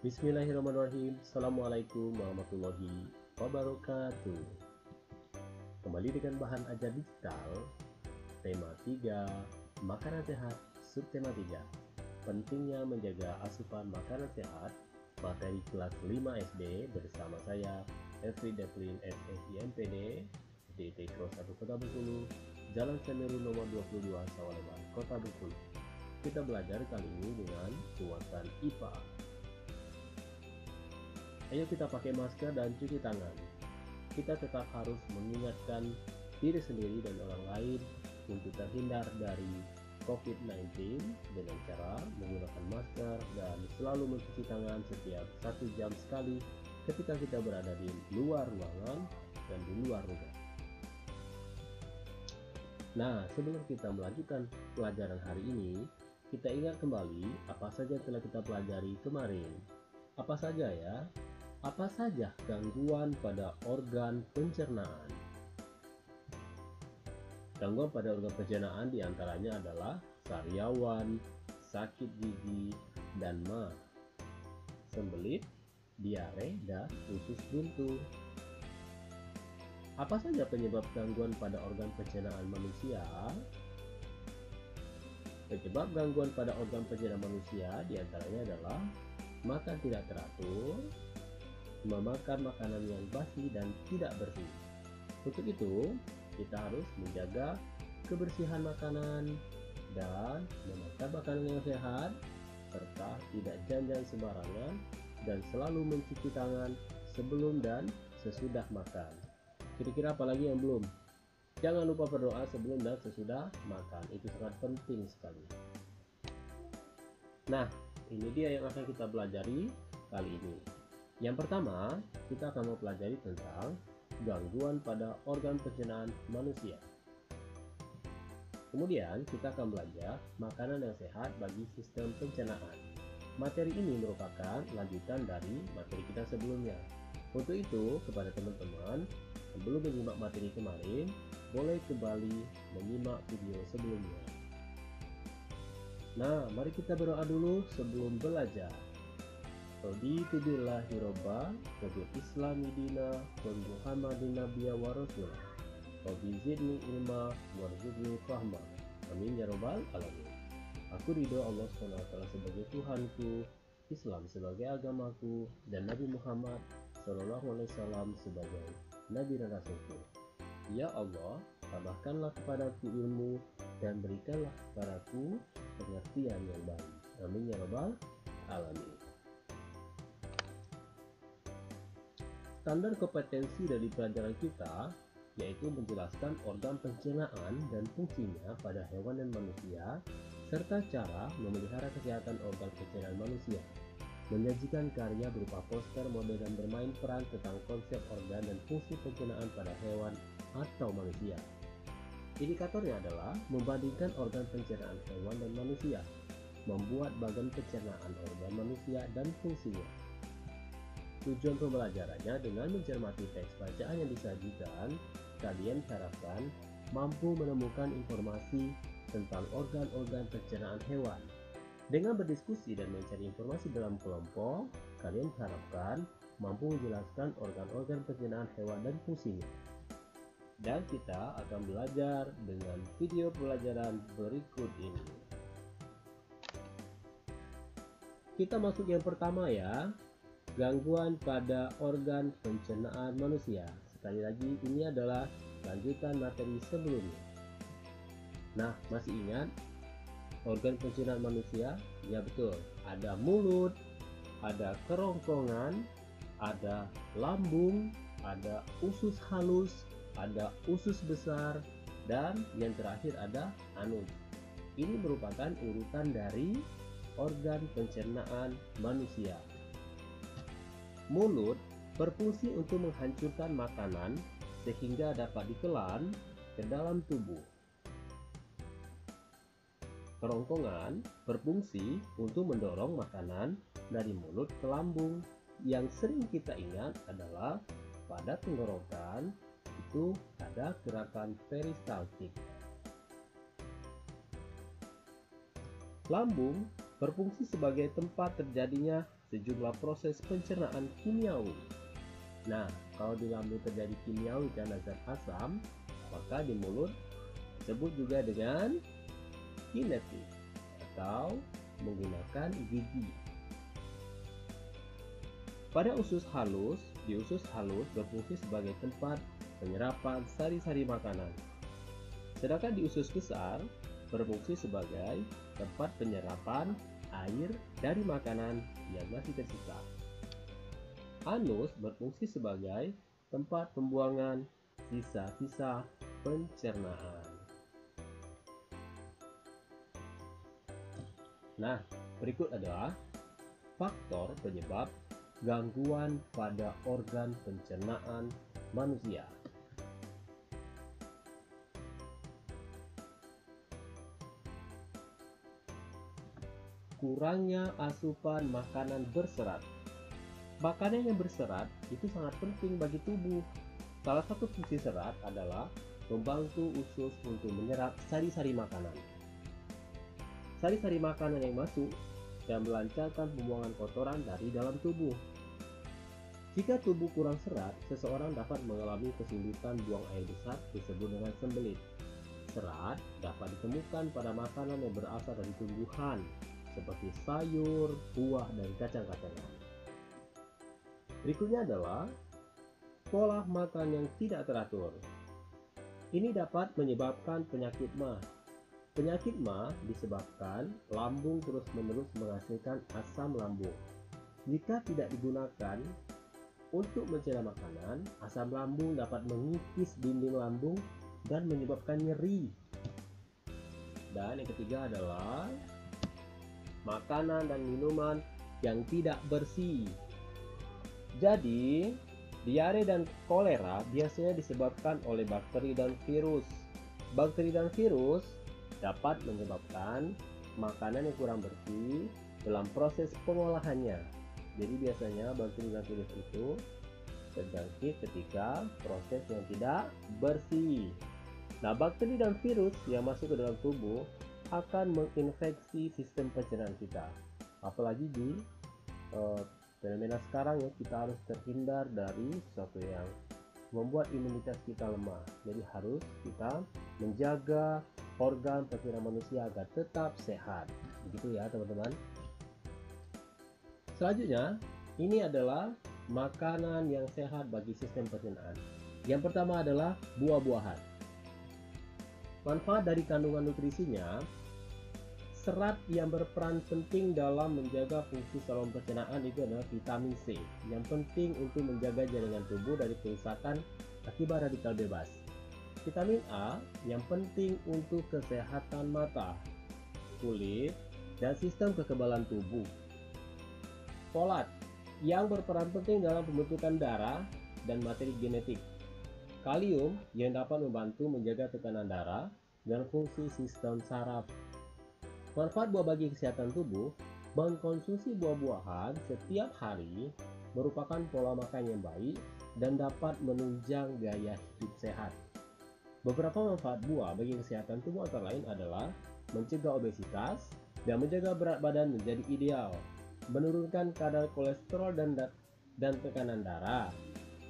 Bismillahirrahmanirrahim. Assalamualaikum warahmatullahi wabarakatuh. Kembali dengan bahan ajar digital. Tema 3, makanan sehat. Subtema 3, pentingnya menjaga asupan makanan sehat. Materi kelas 5 SD bersama saya Elfri Deplin SSIMPD DT Cross 1 Kota Bengkulu, Jalan Semeru nomor 22 Sawaleman, Kota Bengkulu. Kita belajar kali ini dengan muatan IPA. Ayo kita pakai masker dan cuci tangan. Kita tetap harus mengingatkan diri sendiri dan orang lain untuk terhindar dari COVID-19 dengan cara menggunakan masker dan selalu mencuci tangan setiap 1 jam sekali ketika kita berada di luar ruangan dan di luar rumah. Nah, sebelum kita melanjutkan pelajaran hari ini, kita ingat kembali apa saja telah kita pelajari kemarin. Apa saja ya? Apa saja gangguan pada organ pencernaan? Gangguan pada organ pencernaan diantaranya adalah sariawan, sakit gigi, dan MA, sembelit, diare, dan usus buntu. Apa saja penyebab gangguan pada organ pencernaan manusia? Penyebab gangguan pada organ pencernaan manusia diantaranya adalah makan tidak teratur, memakan makanan yang basi dan tidak bersih. Untuk itu, kita harus menjaga kebersihan makanan dan memakan makanan yang sehat, serta tidak jajan sembarangan dan selalu mencuci tangan sebelum dan sesudah makan. Kira-kira apa lagi yang belum? Jangan lupa berdoa sebelum dan sesudah makan, itu sangat penting sekali. Nah, ini dia yang akan kita pelajari kali ini. Yang pertama, kita akan mempelajari tentang gangguan pada organ pencernaan manusia. Kemudian, kita akan belajar makanan yang sehat bagi sistem pencernaan. Materi ini merupakan lanjutan dari materi kita sebelumnya. Untuk itu, kepada teman-teman yang belum menyimak materi kemarin, boleh kembali menyimak video sebelumnya. Nah, mari kita berdoa dulu sebelum belajar. Raditu billahi robba wa bil islami dina wa muhammadin nabiyya wa rasula. Rabbi zidni ilma warzuqni fahma. Amin ya rabbal alamin. Aku ridho Allah SWT sebagai Tuhanku, Islam sebagai agamaku, dan Nabi Muhammad SAW sebagai Nabi dan Rasulku. Ya Allah, tambahkanlah kepadaku ilmu dan berikanlah kepadaku pengertian yang baik. Amin ya rabbal alamin. Standar kompetensi dari pelajaran kita yaitu menjelaskan organ pencernaan dan fungsinya pada hewan dan manusia, serta cara memelihara kesehatan organ pencernaan manusia. Menyajikan karya berupa poster, model, dan bermain peran tentang konsep organ dan fungsi pencernaan pada hewan atau manusia. Indikatornya adalah membandingkan organ pencernaan hewan dan manusia, membuat bagan pencernaan organ manusia dan fungsinya. Tujuan pembelajarannya dengan mencermati teks bacaan yang disajikan, kalian diharapkan mampu menemukan informasi tentang organ-organ pencernaan hewan. Dengan berdiskusi dan mencari informasi dalam kelompok, kalian diharapkan mampu menjelaskan organ-organ pencernaan hewan dan fungsinya. Dan kita akan belajar dengan video pelajaran berikut ini. Kita masuk yang pertama ya. Gangguan pada organ pencernaan manusia. Sekali lagi, ini adalah lanjutan materi sebelumnya. Nah, masih ingat organ pencernaan manusia? Ya betul, ada mulut, ada kerongkongan, ada lambung, ada usus halus, ada usus besar, dan yang terakhir ada anus. Ini merupakan urutan dari organ pencernaan manusia. Mulut berfungsi untuk menghancurkan makanan sehingga dapat ditelan ke dalam tubuh. Kerongkongan berfungsi untuk mendorong makanan dari mulut ke lambung. Yang sering kita ingat adalah pada tenggorokan itu ada gerakan peristaltik. Lambung berfungsi sebagai tempat terjadinya sejumlah proses pencernaan kimiawi. Nah, kalau di lambung terjadi kimiawi karena zat asam, maka di mulut disebut juga dengan kinetik atau menggunakan gigi. Pada usus halus, di usus halus berfungsi sebagai tempat penyerapan sari-sari makanan. Sedangkan di usus besar berfungsi sebagai tempat penyerapan air dari makanan yang masih tersisa. Anus berfungsi sebagai tempat pembuangan sisa-sisa pencernaan. Nah, berikut adalah faktor penyebab gangguan pada organ pencernaan manusia. Kurangnya asupan makanan berserat. Makanan yang berserat itu sangat penting bagi tubuh. Salah satu fungsi serat adalah membantu usus untuk menyerap sari-sari makanan. Sari-sari makanan yang masuk dan melancarkan pembuangan kotoran dari dalam tubuh. Jika tubuh kurang serat, seseorang dapat mengalami kesulitan buang air besar disebut dengan sembelit. Serat dapat ditemukan pada makanan yang berasal dari tumbuhan, seperti sayur, buah, dan kacang-kacangan. Berikutnya adalah pola makan yang tidak teratur. Ini dapat menyebabkan penyakit MAH. Penyakit MAH disebabkan lambung terus-menerus menghasilkan asam lambung. Jika tidak digunakan untuk mencerna makanan, asam lambung dapat mengikis dinding lambung dan menyebabkan nyeri. Dan yang ketiga adalah makanan dan minuman yang tidak bersih. Jadi, diare dan kolera biasanya disebabkan oleh bakteri dan virus. Bakteri dan virus dapat menyebabkan makanan yang kurang bersih dalam proses pengolahannya. Jadi biasanya bakteri dan virus itu terjangkit ketika proses yang tidak bersih. Nah, bakteri dan virus yang masuk ke dalam tubuh akan menginfeksi sistem pencernaan kita. Apalagi di fenomena sekarang ya, kita harus terhindar dari sesuatu yang membuat imunitas kita lemah. Jadi harus kita menjaga organ pencernaan manusia agar tetap sehat. Begitu ya teman-teman. Selanjutnya, ini adalah makanan yang sehat bagi sistem pencernaan. Yang pertama adalah buah-buahan. Manfaat dari kandungan nutrisinya, serat yang berperan penting dalam menjaga fungsi saluran pencernaan itu adalah vitamin C, yang penting untuk menjaga jaringan tubuh dari kerusakan akibat radikal bebas. Vitamin A yang penting untuk kesehatan mata, kulit, dan sistem kekebalan tubuh. Folat yang berperan penting dalam pembentukan darah dan materi genetik. Kalium yang dapat membantu menjaga tekanan darah dan fungsi sistem saraf. Manfaat buah bagi kesehatan tubuh, mengkonsumsi buah-buahan setiap hari merupakan pola makan yang baik dan dapat menunjang gaya hidup sehat. Beberapa manfaat buah bagi kesehatan tubuh antara lain adalah mencegah obesitas dan menjaga berat badan menjadi ideal, menurunkan kadar kolesterol dan tekanan darah,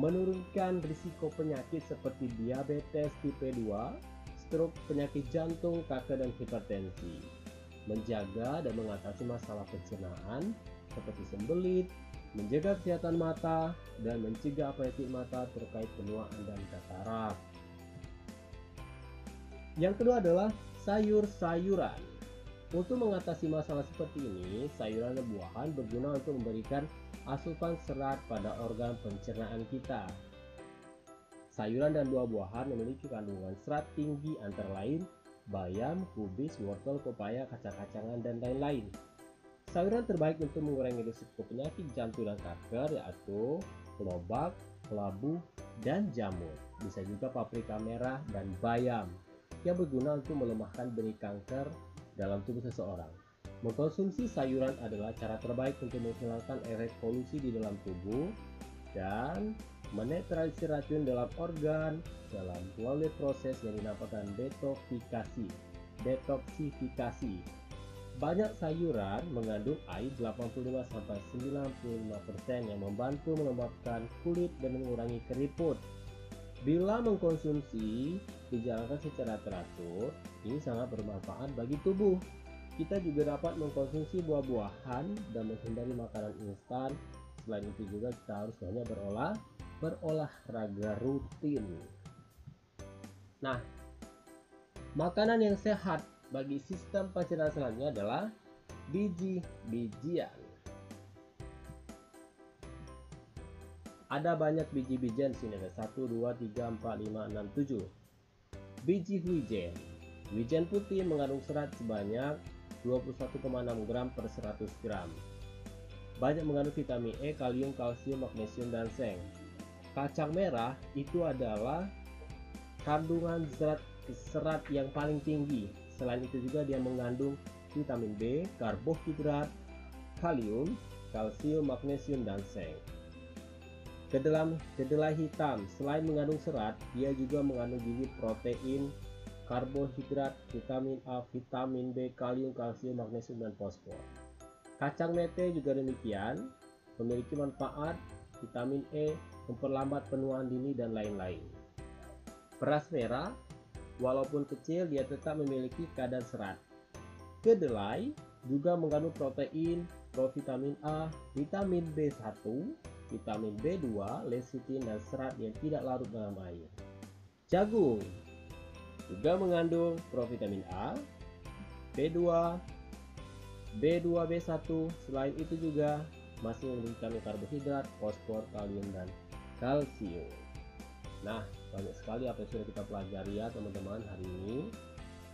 menurunkan risiko penyakit seperti diabetes tipe 2, stroke, penyakit jantung, kanker, dan hipertensi, menjaga dan mengatasi masalah pencernaan seperti sembelit, menjaga kesehatan mata, dan mencegah penyakit mata terkait penuaan dan katarak. Yang kedua adalah sayur-sayuran. Untuk mengatasi masalah seperti ini, sayuran dan buahan berguna untuk memberikan asupan serat pada organ pencernaan kita. Sayuran dan buah-buahan memiliki kandungan serat tinggi antara lain bayam, kubis, wortel, pepaya, kacang-kacangan, dan lain-lain. Sayuran terbaik untuk mengurangi risiko penyakit jantung dan kanker yaitu lobak, kelabu, dan jamur. Bisa juga paprika merah dan bayam yang berguna untuk melemahkan benih kanker dalam tubuh seseorang. Mengkonsumsi sayuran adalah cara terbaik untuk menghilangkan efek polusi di dalam tubuh dan menetralisir racun dalam organ melalui proses yang dinamakan detoksifikasi. Banyak sayuran mengandung air 85-95% yang membantu melembabkan kulit dan mengurangi keriput. Bila mengkonsumsi dijalankan secara teratur, ini sangat bermanfaat bagi tubuh. Kita juga dapat mengkonsumsi buah-buahan dan menghindari makanan instan. Selain itu juga kita harus banyak berolahraga rutin. Nah, makanan yang sehat bagi sistem pencernaan selanjutnya adalah biji-bijian. Ada banyak biji-bijian di sini, ada 1, 2, 3, 4, 5, 6, 7. Biji wijen. Wijen putih mengandung serat sebanyak 21,6 gram per 100 gram. Banyak mengandung vitamin E, kalium, kalsium, magnesium, dan seng. Kacang merah itu adalah kandungan serat yang paling tinggi. Selain itu juga dia mengandung vitamin B, karbohidrat, kalium, kalsium, magnesium, dan seng. Kedelai hitam selain mengandung serat, dia juga mengandung gizi protein, karbohidrat, vitamin A, vitamin B, kalium, kalsium, magnesium, dan fosfor. Kacang mete juga demikian, memiliki manfaat vitamin E, memperlambat penuaan dini, dan lain-lain. Beras merah, walaupun kecil, dia tetap memiliki kadar serat. Kedelai juga mengandung protein, provitamin A, vitamin B1, vitamin B2, lecitin, dan serat yang tidak larut dalam air. Jagung juga mengandung provitamin A, B2, B2B1. Selain itu juga masih memiliki karbohidrat, fosfor, kalium, dan kalsium. Nah, banyak sekali apa yang sudah kita pelajari ya teman-teman hari ini.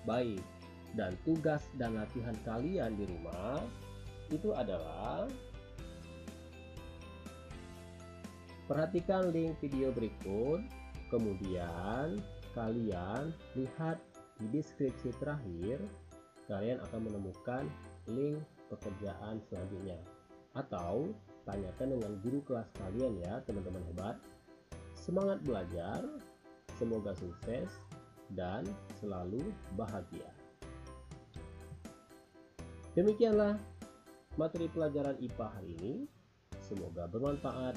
Baik, dan tugas dan latihan kalian di rumah itu adalah perhatikan link video berikut, kemudian kalian lihat di deskripsi terakhir, kalian akan menemukan link pekerjaan selanjutnya. Atau tanyakan dengan guru kelas kalian ya teman-teman hebat. Semangat belajar, semoga sukses dan selalu bahagia. Demikianlah materi pelajaran IPA hari ini. Semoga bermanfaat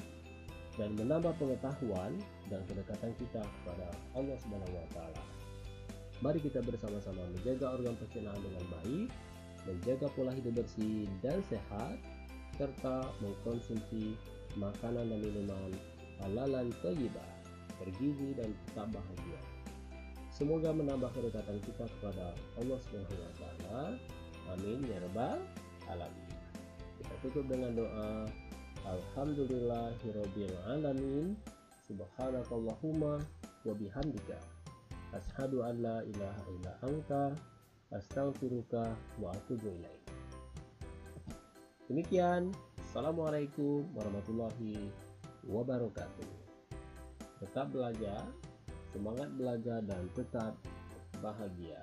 dan menambah pengetahuan dan kedekatan kita kepada Allah Subhanahu wa Ta'ala. Mari kita bersama-sama menjaga organ pencernaan dengan baik, menjaga pola hidup bersih dan sehat, serta mengkonsumsi makanan dan minuman halalan thayyibah, bergizi dan tetap bahagia. Semoga menambah kedekatan kita kepada Allah Subhanahu wa Ta'ala. Amin ya rabbal alamin. Kita tutup dengan doa. Alhamdulillahirabbil alamin. Subhanakallahumma wa bihamdika asyhadu an la ilaha illa anta astaghfiruka wa atubu ilaik. Demikian, assalamualaikum warahmatullahi wabarakatuh. Tetap belajar, semangat belajar, dan tetap bahagia.